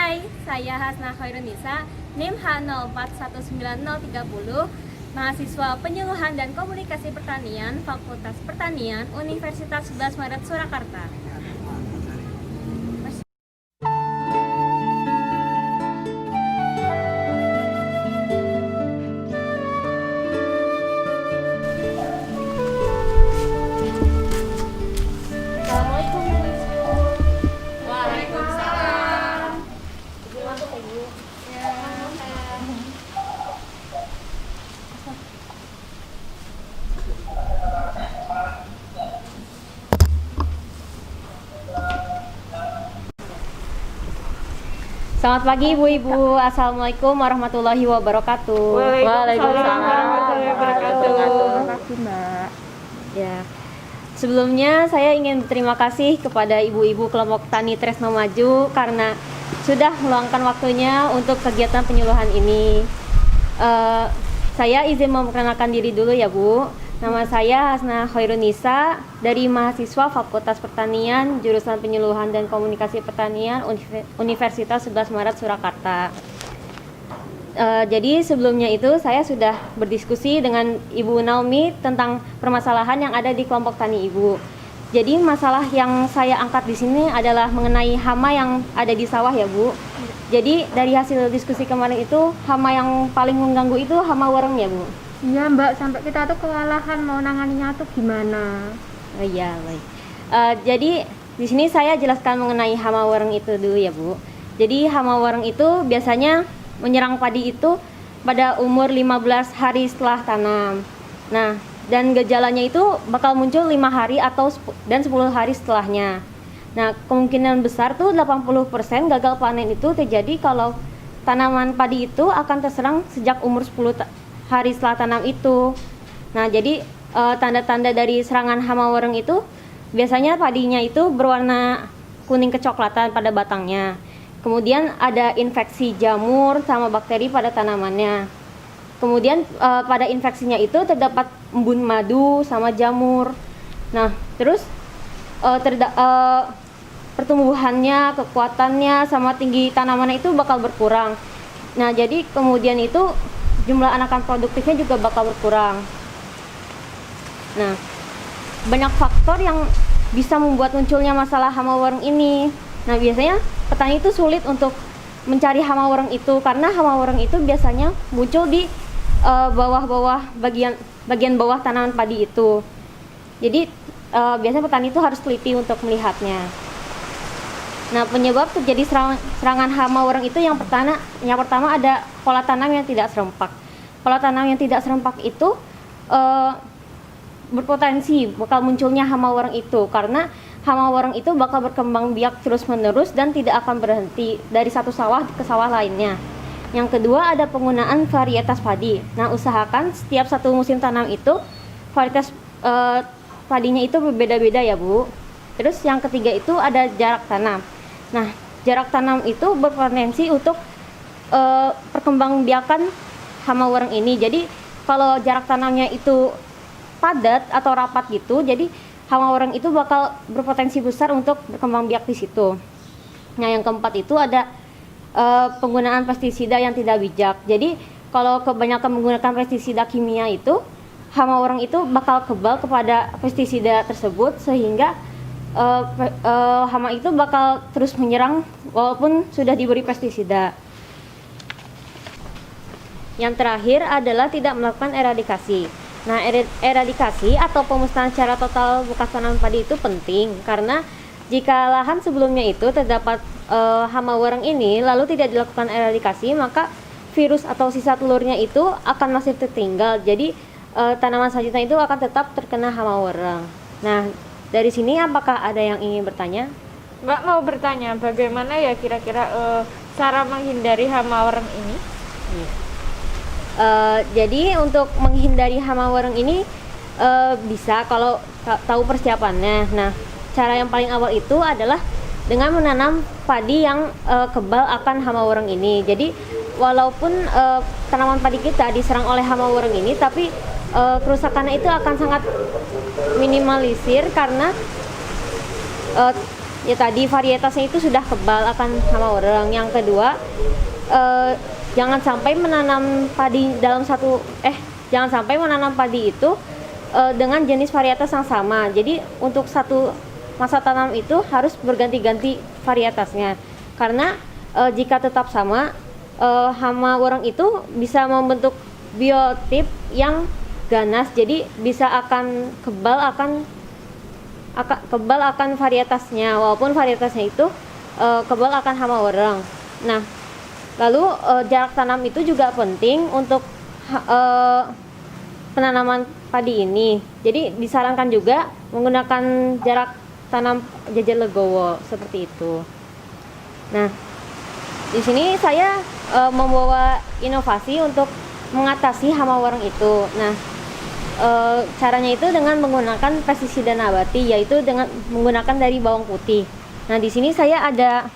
Hai, saya Hasna Khairunisa, NIM H041930, mahasiswa Penyuluhan dan Komunikasi Pertanian, Fakultas Pertanian, Universitas 11 Maret Surakarta. Assalamualaikum Ibu. Waalaikumsalam. Ibu masuk Ibu. Selamat pagi Ibu-ibu. Assalamualaikum warahmatullahi wabarakatuh. Waalaikumsalam warahmatullahi wabarakatuh. Mbak. Ya. Sebelumnya saya ingin berterima kasih kepada ibu-ibu kelompok Tani Tresno Maju karena sudah meluangkan waktunya untuk kegiatan penyuluhan ini. Saya izin memperkenalkan diri dulu ya Bu. Nama saya Hasna Khairunisa dari mahasiswa Fakultas Pertanian, jurusan Penyuluhan dan Komunikasi Pertanian, Universitas 11 Maret Surakarta. Jadi sebelumnya itu saya sudah berdiskusi dengan Ibu Naomi tentang permasalahan yang ada di kelompok tani Ibu. Jadi masalah yang saya angkat di sini adalah mengenai hama yang ada di sawah ya Bu. Jadi dari hasil diskusi kemarin itu hama yang paling mengganggu itu hama wereng ya Bu. Iya Mbak, sampai kita tuh kewalahan mau nanganinya tuh gimana? Oh iya baik. Jadi di sini saya jelaskan mengenai hama wereng itu dulu ya Bu. Jadi hama wereng itu biasanya menyerang padi itu pada umur 15 hari setelah tanam. Nah, dan gejalanya itu bakal muncul 5 hari dan 10 hari setelahnya. Nah, kemungkinan besar tuh 80% gagal panen itu terjadi kalau tanaman padi itu akan terserang sejak umur 10 hari setelah tanam itu. Nah, jadi tanda-tanda dari serangan hama wereng itu biasanya padinya itu berwarna kuning kecoklatan pada batangnya. Kemudian ada infeksi jamur sama bakteri pada tanamannya. Kemudian pada infeksinya itu terdapat embun madu sama jamur. Nah, terus pertumbuhannya, kekuatannya sama tinggi tanamannya itu bakal berkurang. Nah, jadi kemudian itu jumlah anakan produktifnya juga bakal berkurang. Nah, banyak faktor yang bisa membuat munculnya masalah hama wereng ini. Nah, biasanya petani itu sulit untuk mencari hama wereng itu karena hama wereng itu biasanya muncul di bagian bawah tanaman padi itu. Jadi biasanya petani itu harus teliti untuk melihatnya. Nah, penyebab terjadi serangan hama wereng itu yang pertama ada pola tanam yang tidak serempak. Pola tanam yang tidak serempak itu berpotensi bakal munculnya hama wereng itu karena hama wereng itu bakal berkembang biak terus-menerus dan tidak akan berhenti dari satu sawah ke sawah lainnya. Yang kedua ada penggunaan varietas padi. Nah, usahakan setiap satu musim tanam itu varietas padinya itu berbeda-beda ya Bu. Terus yang ketiga itu ada jarak tanam. Nah, jarak tanam itu berpotensi untuk perkembangbiakan hama wereng ini. Jadi kalau jarak tanamnya itu padat atau rapat gitu, jadi hama wereng itu bakal berpotensi besar untuk berkembang biak di situ. Nah, yang keempat itu ada penggunaan pestisida yang tidak bijak. Jadi kalau kebanyakan menggunakan pestisida kimia itu, hama wereng itu bakal kebal kepada pestisida tersebut sehingga hama itu bakal terus menyerang walaupun sudah diberi pestisida. Yang terakhir adalah tidak melakukan eradikasi. Nah, eradikasi atau pemusnahan secara total bekas tanaman padi itu penting karena jika lahan sebelumnya itu terdapat hama wereng ini lalu tidak dilakukan eradikasi, maka virus atau sisa telurnya itu akan masih tertinggal. Jadi tanaman selanjutnya itu akan tetap terkena hama wereng. Nah, dari sini apakah ada yang ingin bertanya? Mbak mau bertanya, bagaimana ya kira-kira cara menghindari hama wereng ini? Jadi untuk menghindari hama wereng ini bisa kalau tahu persiapannya. Nah, cara yang paling awal itu adalah dengan menanam padi yang kebal akan hama wereng ini. Jadi walaupun tanaman padi kita diserang oleh hama wereng ini, tapi kerusakannya itu akan sangat minimalisir karena ya tadi varietasnya itu sudah kebal akan hama wareng. Yang kedua, jangan sampai menanam padi dalam jangan sampai menanam padi itu dengan jenis varietas yang sama. Jadi untuk satu masa tanam itu harus berganti-ganti varietasnya. Karena jika tetap sama, hama wareng itu bisa membentuk biotip yang ganas, jadi bisa akan kebal akan varietasnya, walaupun varietasnya itu kebal akan hama wareng. Nah, lalu jarak tanam itu juga penting untuk penanaman padi ini. Jadi disarankan juga menggunakan jarak tanam jajar legowo seperti itu. Nah, di sini saya membawa inovasi untuk mengatasi hama wareng itu. Nah, caranya itu dengan menggunakan pestisida nabati, yaitu dengan menggunakan dari bawang putih. Nah, di sini saya ada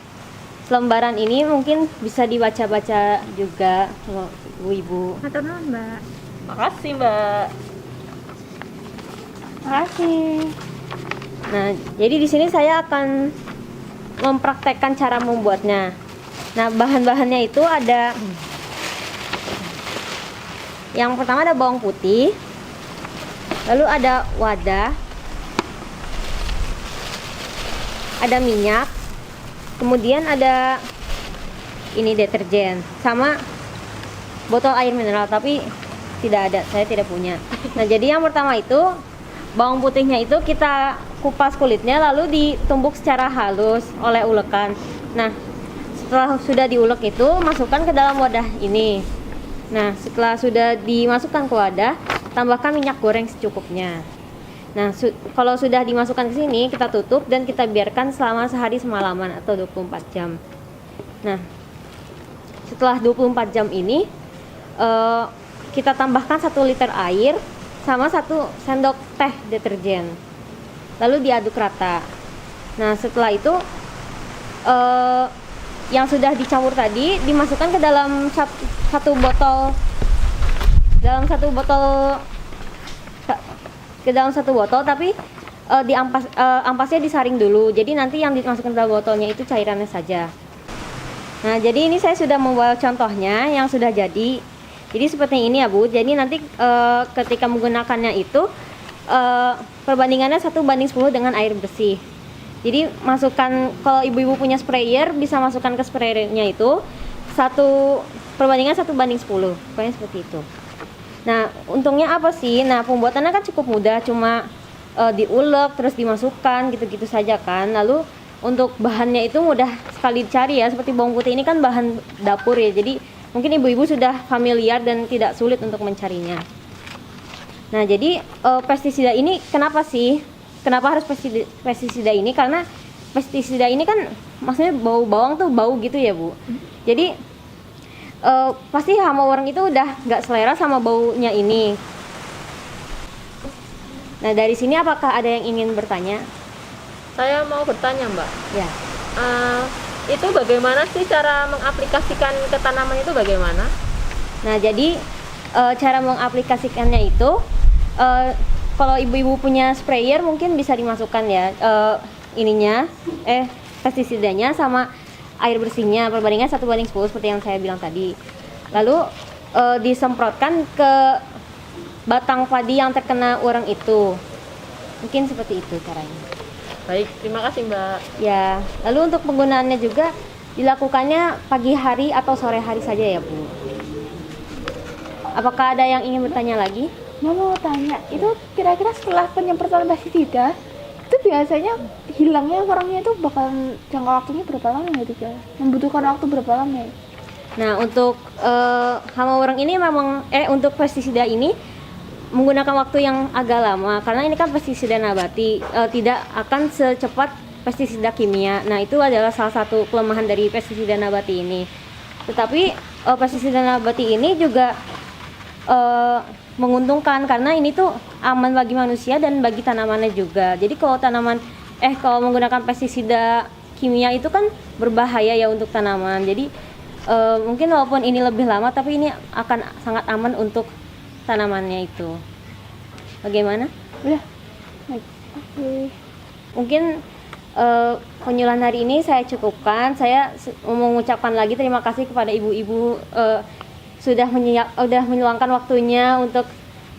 lembaran ini, mungkin bisa dibaca-baca juga sama ibu-ibu. Matur nuwun, Mbak. Makasih, Mbak. Makasih. Nah, jadi di sini saya akan mempraktekkan cara membuatnya. Nah, bahan-bahannya itu ada, yang pertama ada bawang putih, lalu ada wadah, ada minyak, kemudian ada ini deterjen, sama botol air mineral, tapi tidak ada, saya tidak punya. Nah, jadi yang pertama itu bawang putihnya itu kita kupas kulitnya, lalu ditumbuk secara halus oleh ulekan. Nah, setelah sudah diulek itu masukkan ke dalam wadah ini. Nah, setelah sudah dimasukkan ke wadah, tambahkan minyak goreng secukupnya. Nah, kalau sudah dimasukkan ke sini, kita tutup dan kita biarkan selama sehari semalaman atau 24 jam. Nah, setelah 24 jam ini kita tambahkan 1 liter air sama 1 sendok teh deterjen, lalu diaduk rata. Nah, setelah itu yang sudah dicampur tadi dimasukkan ke dalam satu botol tapi ampasnya disaring dulu. Jadi nanti yang dimasukkan ke dalam botolnya itu cairannya saja. Nah, jadi ini saya sudah membawa contohnya yang sudah jadi. Jadi seperti ini ya Bu. Jadi nanti ketika menggunakannya itu perbandingannya 1:10 dengan air bersih. Jadi masukkan, kalau ibu-ibu punya sprayer bisa masukkan ke sprayernya itu perbandingan 1:10, pokoknya seperti itu. Nah, untungnya apa sih? Nah, pembuatannya kan cukup mudah, cuma diulek terus dimasukkan gitu-gitu saja kan. Lalu untuk bahannya itu mudah sekali dicari ya, seperti bawang putih ini kan bahan dapur ya, jadi mungkin ibu-ibu sudah familiar dan tidak sulit untuk mencarinya. Nah, jadi pestisida ini kenapa harus pestisida ini? Karena pestisida ini kan maksudnya bau bawang tuh bau gitu ya Bu. Jadi pasti hama wareng itu udah nggak selera sama baunya ini. Nah, dari sini apakah ada yang ingin bertanya? Saya mau bertanya, Mbak. Ya. Itu bagaimana sih cara mengaplikasikan ke tanaman itu bagaimana? Nah, jadi cara mengaplikasikannya itu kalau ibu-ibu punya sprayer mungkin bisa dimasukkan ya pestisidanya sama air bersihnya, perbandingan 1:10 seperti yang saya bilang tadi. Lalu disemprotkan ke batang padi yang terkena wareng itu. Mungkin seperti itu caranya. Baik, terima kasih Mbak. Ya, lalu untuk penggunaannya juga dilakukannya pagi hari atau sore hari saja ya Bu. Apakah ada yang ingin bertanya lagi? Mau tanya, itu kira-kira setelah penyemprotan pestisida itu biasanya hilangnya warungnya itu bakalan jangka waktunya berapa lama ya Tiga? Membutuhkan waktu berapa lama ya? Nah, untuk hama wareng ini memang untuk pestisida ini menggunakan waktu yang agak lama karena ini kan pestisida nabati, tidak akan secepat pestisida kimia. Nah, itu adalah salah satu kelemahan dari pestisida nabati ini. Tetapi pestisida nabati ini juga menguntungkan karena ini tuh aman bagi manusia dan bagi tanamannya juga. Jadi kalau kalau menggunakan pestisida kimia itu kan berbahaya ya untuk tanaman. Jadi mungkin walaupun ini lebih lama tapi ini akan sangat aman untuk tanamannya itu. Bagaimana? Udah. Baik. Oke. Mungkin penyuluhan hari ini saya cukupkan. Saya mengucapkan lagi terima kasih kepada ibu-ibu sudah meluangkan waktunya untuk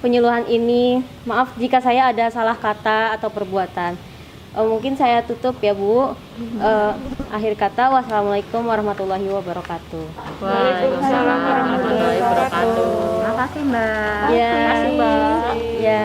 penyuluhan ini. Maaf jika saya ada salah kata atau perbuatan. Mungkin saya tutup ya Bu. Akhir kata, wassalamualaikum warahmatullahi wabarakatuh. Waalaikumsalam warahmatullahi wabarakatuh. Makasih Mbak. Ya. Terima kasih, Mbak. Ya.